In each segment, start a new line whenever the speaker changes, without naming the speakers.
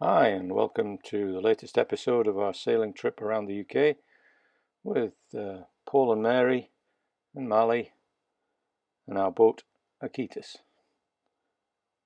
Hi, and welcome to the latest episode of our sailing trip around the UK with Paul and Mary and Mally and our boat Akitas.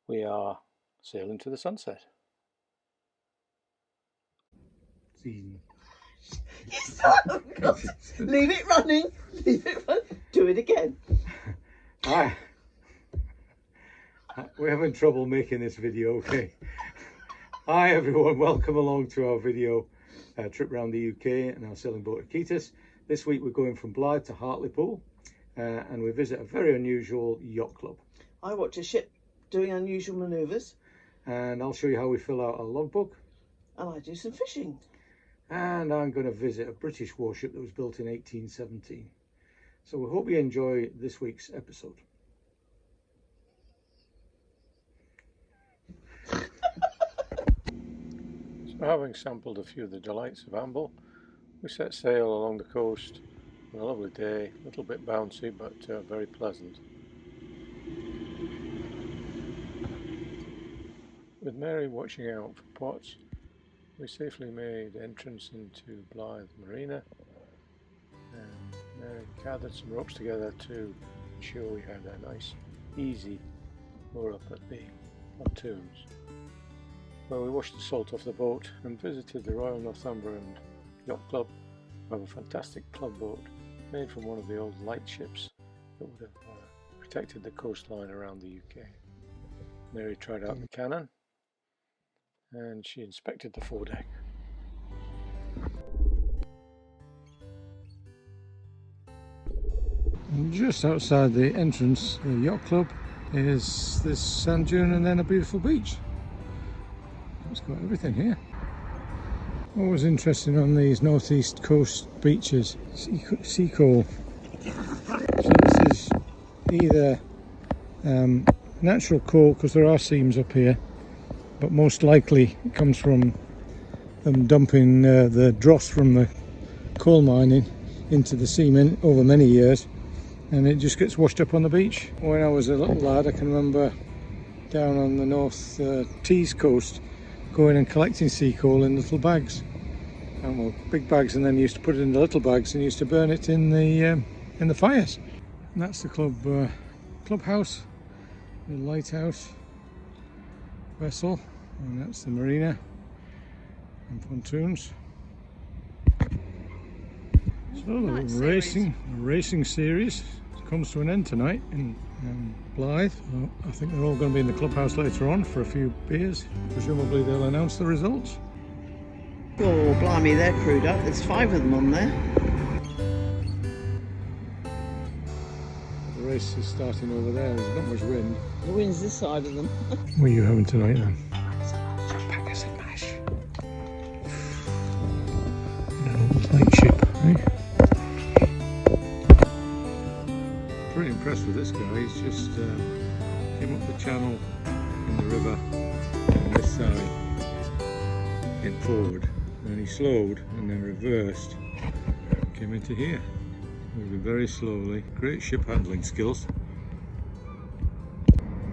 We are sailing to the sunset.
Leave it running. Leave it running. Do it again.
Hi. We're having trouble making this video, okay? Hi everyone, welcome along to our video trip around the UK and our sailing boat Akitas. This week we're going from Blyth to Hartlepool and we visit a very unusual yacht club.
I watch a ship doing unusual manoeuvres.
And I'll show you how we fill out our logbook.
And I do some fishing.
And I'm going to visit a British warship that was built in 1817. So we hope you enjoy this week's episode.
So having sampled a few of the delights of amble, we set sail along the coast on a lovely day, a little bit bouncy but very pleasant. With Mary watching out for pots, we safely made entrance into Blyth Marina, and Mary gathered some ropes together to ensure we had a nice easy moor up at the pontoons, where we washed the salt off the boat and visited the Royal Northumberland Yacht Club, who have a fantastic club boat made from one of the old lightships that would have protected the coastline around the UK. Mary tried out the cannon and she inspected the foredeck.
And just outside the entrance of the yacht club is this sand dune and then a beautiful beach. It's got everything here. Always interesting on these northeast coast beaches, sea coal. So this is either natural coal, because there are seams up here, but most likely it comes from them dumping the dross from the coal mining into the seam over many years, and it just gets washed up on the beach. When I was a little lad, I can remember down on the North Tees coast going and collecting sea coal in little bags, and well, big bags, and then you used to put it in the little bags and used to burn it in the fires. And that's the clubhouse, the lighthouse vessel, and that's the marina and pontoons. So the racing series comes to an end tonight in Blyth. Well, I think they're all going to be in the clubhouse later on for a few beers. Presumably they'll announce the results.
Oh, blimey, they're crewed up. There's 5 of them on there.
The race is starting over there. There's not much wind.
The wind's this side of them.
What are you having tonight then?
Packers and mash.
An old lightship, eh? Pretty impressed with this guy. He's just came up the channel in the river on this side, in forward, then he slowed and then reversed, came into here, moving very slowly. Great ship handling skills.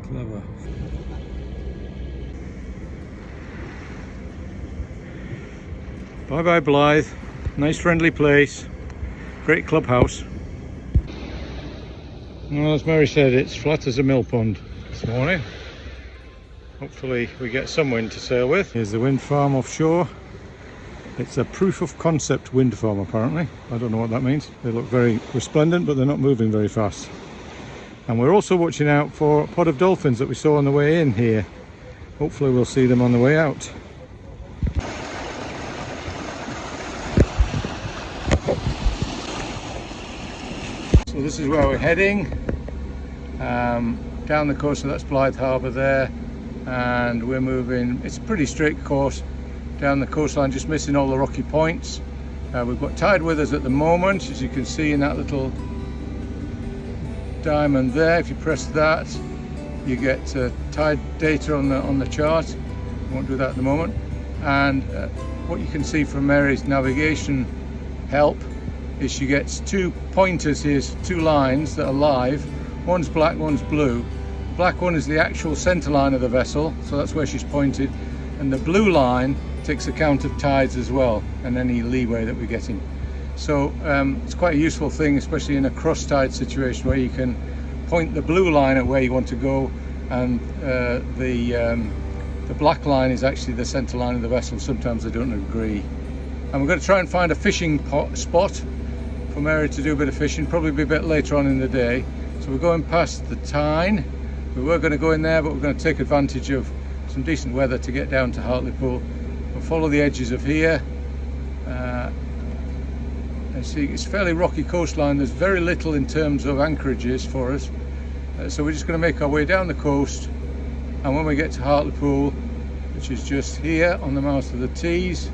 Clever. Bye bye Blyth. Nice friendly place. Great clubhouse. Well, as Mary said, it's flat as a mill pond this morning. Hopefully we get some wind to sail with. Here's the wind farm offshore. It's a proof of concept wind farm apparently. I don't know what that means. They look very resplendent, but they're not moving very fast. And we're also watching out for a pod of dolphins that we saw on the way in here. Hopefully we'll see them on the way out. So this is where we're heading, down the coast, so that's Blyth Harbour there, and we're moving, it's a pretty straight course down the coastline, just missing all the rocky points. We've got tide with us at the moment, as you can see in that little diamond there. If you press that, you get tide data on the chart. I won't do that at the moment. And what you can see from Mary's navigation help is she gets 2 pointers here, 2 lines that are live. One's black, one's blue. Black one is the actual center line of the vessel, so that's where she's pointed. and the blue line takes account of tides as well and any leeway that we're getting. So it's quite a useful thing, especially in a cross tide situation where you can point the blue line at where you want to go, and the black line is actually the center line of the vessel. Sometimes they don't agree. And we're going to try and find a fishing spot for Mary to do a bit of fishing, probably be a bit later on in the day. So we're going past the Tyne. We were going to go in there, but we're going to take advantage of some decent weather to get down to Hartlepool. We'll follow the edges of here. And see, it's a fairly rocky coastline. There's very little in terms of anchorages for us. So we're just going to make our way down the coast. And when we get to Hartlepool, which is just here on the mouth of the Tees,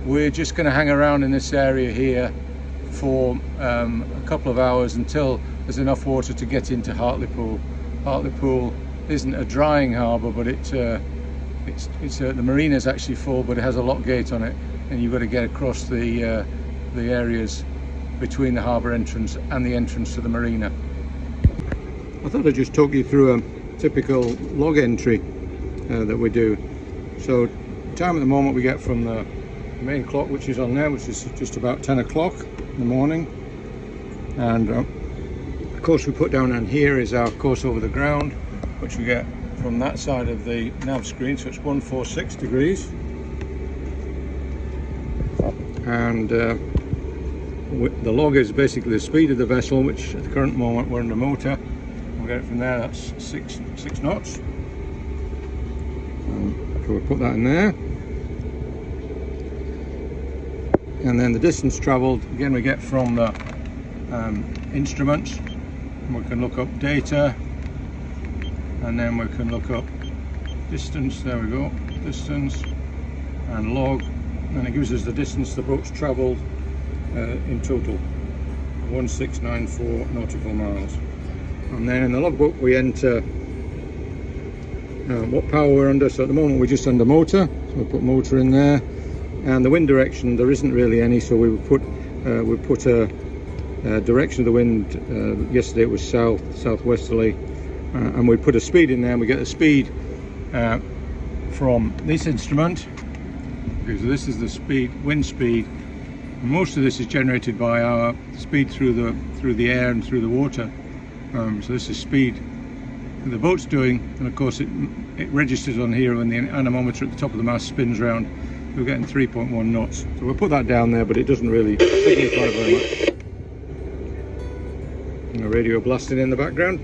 we're just going to hang around in this area here for a couple of hours until there's enough water to get into Hartlepool. Hartlepool isn't a drying harbour, but the marina's actually full, but it has a lock gate on it, and you've got to get across the areas between the harbour entrance and the entrance to the marina. I thought I'd just talk you through a typical log entry that we do. So time at the moment we get from the main clock, which is on there, which is just about 10 o'clock in the morning, and of course we put down, and here is our course over the ground, which we get from that side of the nav screen, so it's 146 degrees, and the log is basically the speed of the vessel, which at the current moment we're under motor. We'll get it from there, that's 6 knots. So we'll put that in there. And then the distance travelled, again we get from the instruments. And we can look up data, and then we can look up distance, there we go, distance and log, and it gives us the distance the boat's travelled in total, 1694 nautical miles. And then in the logbook we enter what power we're under. So at the moment we're just under motor, so we'll put motor in there, and the wind direction there isn't really any, so we put a direction of the wind. Yesterday it was southwesterly, and we put a speed in there, and we get the speed from this instrument. Okay, so this is the wind speed. Most of this is generated by our speed through the air and through the water. So this is speed the boat's doing, and of course it registers on here when the anemometer at the top of the mast spins round. We're getting 3.1 knots. So we'll put that down there, but it doesn't really signify very much. And the radio blasting in the background.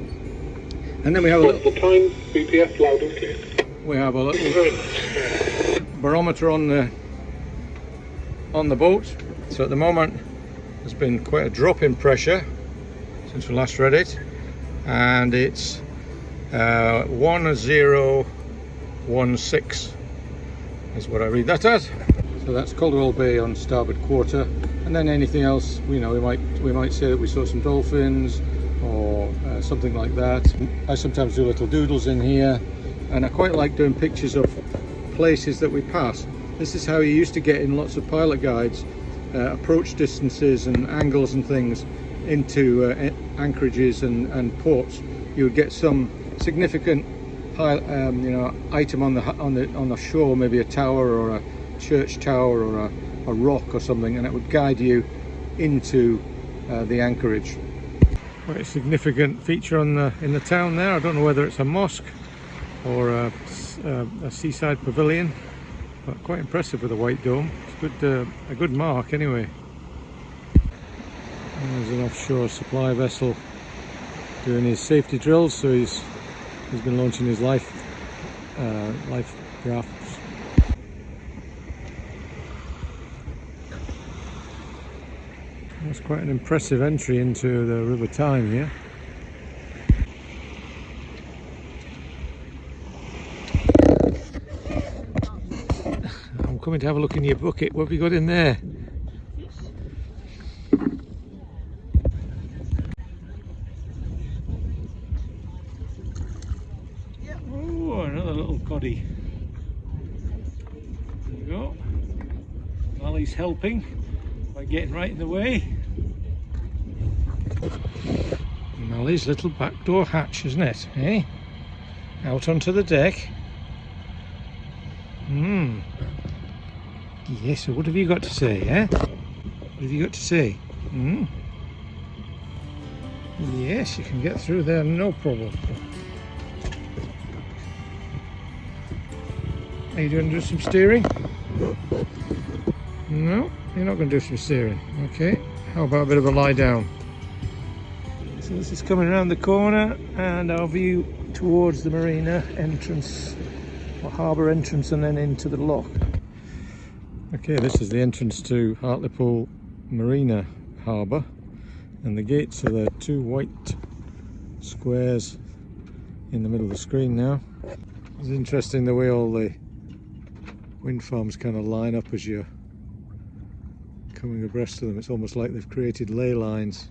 And then we have a little
time, BPF loud and clear.
We have a little barometer on the boat. So at the moment there's been quite a drop in pressure since we last read it, and it's 1016 is what I read that as. So that's Calderwell Bay on starboard quarter, and then anything else, you know, we might say that we saw some dolphins or something like that. I sometimes do little doodles in here, and I quite like doing pictures of places that we pass. This is how you used to get in lots of pilot guides, approach distances and angles and things into anchorages and ports. You would get some significant item on the shore, maybe a tower or a church tower or a rock or something, and it would guide you into the anchorage. Quite a significant feature in the town there. I don't know whether it's a mosque or a seaside pavilion, but quite impressive with a white dome. It's a good mark anyway. And there's an offshore supply vessel doing his safety drills, so he's been launching his life rafts. That's quite an impressive entry into the River Tyne here. I'm coming to have a look in your bucket. What have you got in there? Oh, another little coddy. There we go. Mally's helping by getting right in the way. Mally's little backdoor hatch, isn't it? Eh? Out onto the deck. Hmm. Yes, so what have you got to say, eh? What have you got to say? Hmm? Yes, you can get through there, no problem. Are you going to do some steering? No, you're not going to do some steering. Okay, how about a bit of a lie down? So this is coming around the corner and our view towards the marina entrance, or harbour entrance, and then into the loch. Okay, this is the entrance to Hartlepool Marina Harbour, and the gates are the two white squares in the middle of the screen now. It's interesting the way all the wind farms kind of line up as you're coming abreast of them. It's almost like they've created ley lines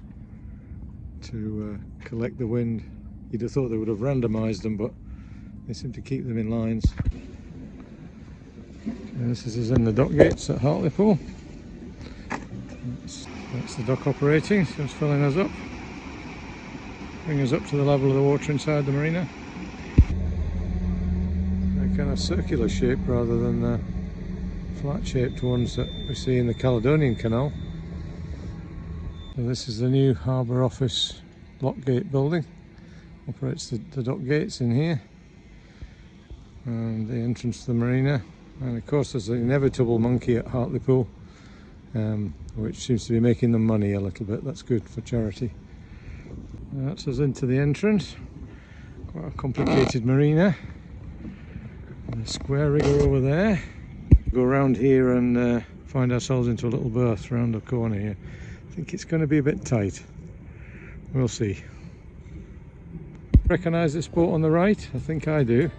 to collect the wind. You'd have thought they would have randomised them, but they seem to keep them in lines. And this is in the dock gates at Hartlepool. That's the dock operating, so it's filling us up. Bring us up to the level of the water inside the marina. A kind of circular shape rather than the flat shaped ones that we see in the Caledonian Canal. So this is the new Harbour Office lock gate building. Operates the dock gates in here. And the entrance to the marina. And of course there's the inevitable monkey at Hartlepool, which seems to be making them money a little bit. That's good for charity. That's us into the entrance. Quite a complicated marina. And a square rigger over there. Go around here and find ourselves into a little berth around the corner here. I think it's going to be a bit tight. We'll see. Recognise this boat on the right? I think I do.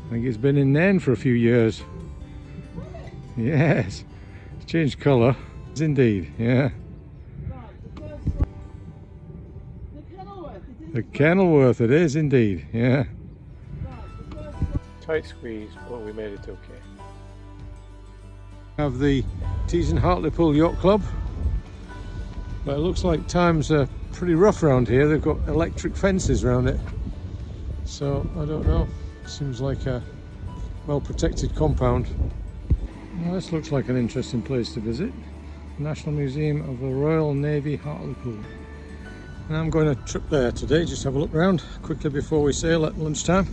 I think it's been in Nairn for a few years. Yes, it's changed colour. It's indeed, yeah. The Kenilworth it is indeed, yeah.
Tight squeeze, but we made it okay.
Have the Tees and Hartlepool Yacht Club. But it looks like times are pretty rough around here. They've got electric fences around it. So, I don't know. Seems like a well-protected compound. Well, this looks like an interesting place to visit. National Museum of the Royal Navy, Hartlepool. And I'm going to trip there today, just have a look around quickly before we sail at lunchtime.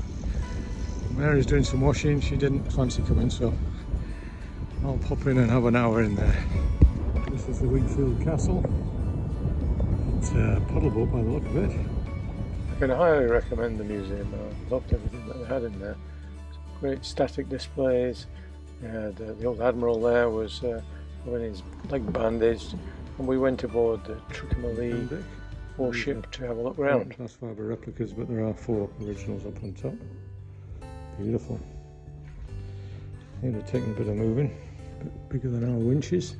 Mary's doing some washing, she didn't fancy coming, so I'll pop in and have an hour in there. This is the Wheatfield Castle. It's a paddle boat by the look of it.
I can highly recommend the museum. I loved everything that they had in there. Great static displays. The old admiral there was having his leg bandaged, and we went aboard the Trincomalee warship to have a look around.
Class fibre replicas, but there are 4 originals up on top. Beautiful. I think they're taking a bit of moving. A bit bigger than our winches.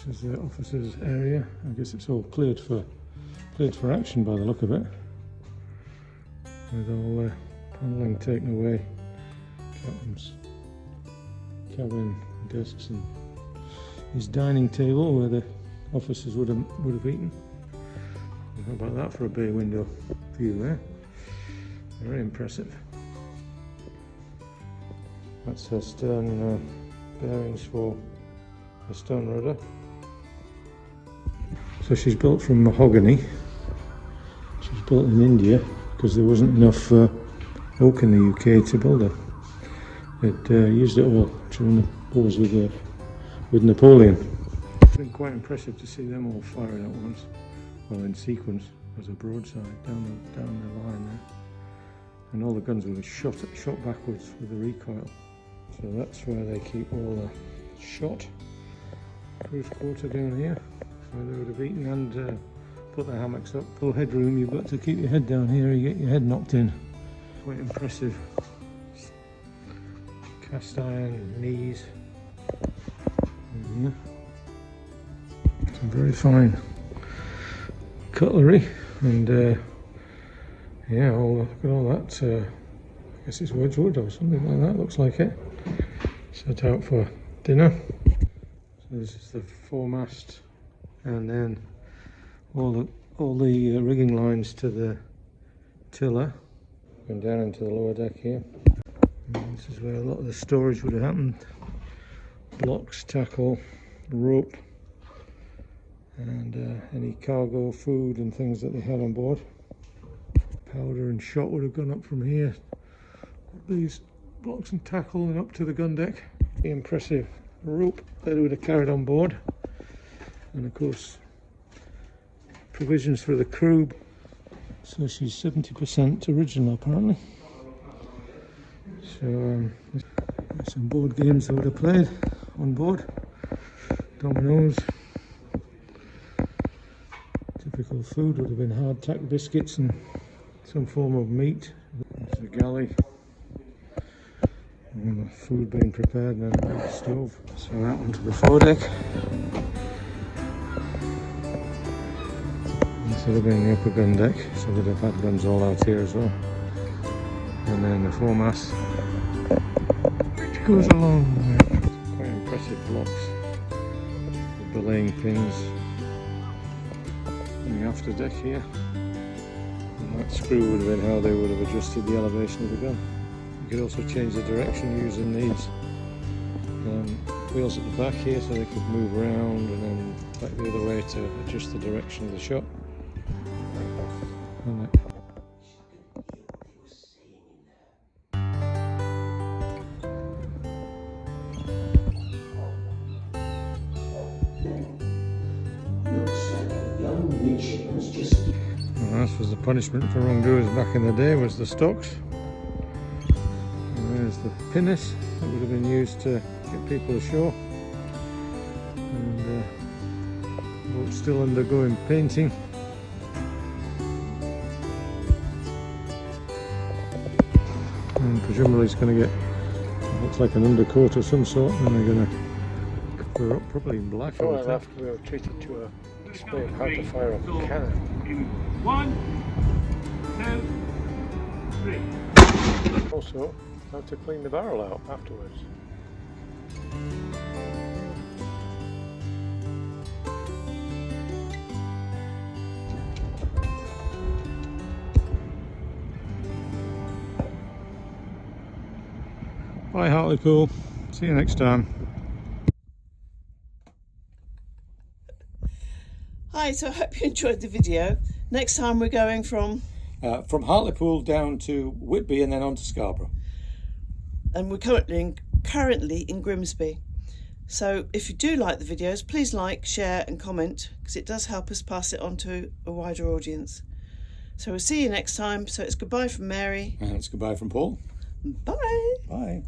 This is the officers' area. I guess it's all cleared for action by the look of it. With all the panelling taken away, captain's cabin desks, and his dining table where the officers would have eaten. How about that for a bay window view there? Very impressive. That's her stern bearings for the stern rudder. So she's built from mahogany. She's built in India because there wasn't enough oak in the UK to build her. It used it all during the wars with Napoleon. It's been quite impressive to see them all firing at once, well in sequence as a broadside down the line there. And all the guns were shot backwards with the recoil. So that's where they keep all the shot. Cruise quarter down here, where they would have eaten and put their hammocks up. Full headroom, you've got to keep your head down here, you get your head knocked in. Quite impressive. Cast iron knees. Some very fine cutlery, and yeah, look at all that. I guess it's Wedgwood or something like that, looks like it. Set out for dinner. So this is the foremast, and then all the rigging lines to the tiller, going down into the lower deck here. And this is where a lot of the storage would have happened. Blocks, tackle, rope, and any cargo, food and things that they had on board. Powder and shot would have gone up from here. These blocks and tackle and up to the gun deck. The impressive rope that they would have carried on board. And of course, provisions for the crew. So she's 70% original apparently. So there's some board games that would have played on board. Dominoes. Typical food would have been hardtack biscuits and some form of meat. There's the galley. And the food being prepared and then the stove. So out onto the foredeck. This would have been the upper gun deck, so they'd have had guns all out here as well. And then the foremast, which goes along with quite impressive blocks. The belaying pins in the after deck here. And that screw would have been how they would have adjusted the elevation of the gun. You could also change the direction using these wheels at the back here so they could move around and then back the other way to adjust the direction of the shot. Well, this was the punishment for wrongdoers back in the day, was the stocks. And there's the pinnace that would have been used to get people ashore. And boat's still undergoing painting. And presumably it's going to get, looks like an undercoat of some sort, and they're going to cover it up properly in black.
Well, after we were treated to a display of how to fire a cannon.
1, 2, 3.
Also, how to clean the barrel out afterwards.
Bye Hartlepool, see you next time.
Hi, so I hope you enjoyed the video. Next time we're going from
Hartlepool down to Whitby and then on to Scarborough.
And we're currently in Grimsby. So if you do like the videos, please like, share and comment, because it does help us pass it on to a wider audience. So we'll see you next time. So it's goodbye from Mary.
And it's goodbye from Paul.
Bye.
Bye.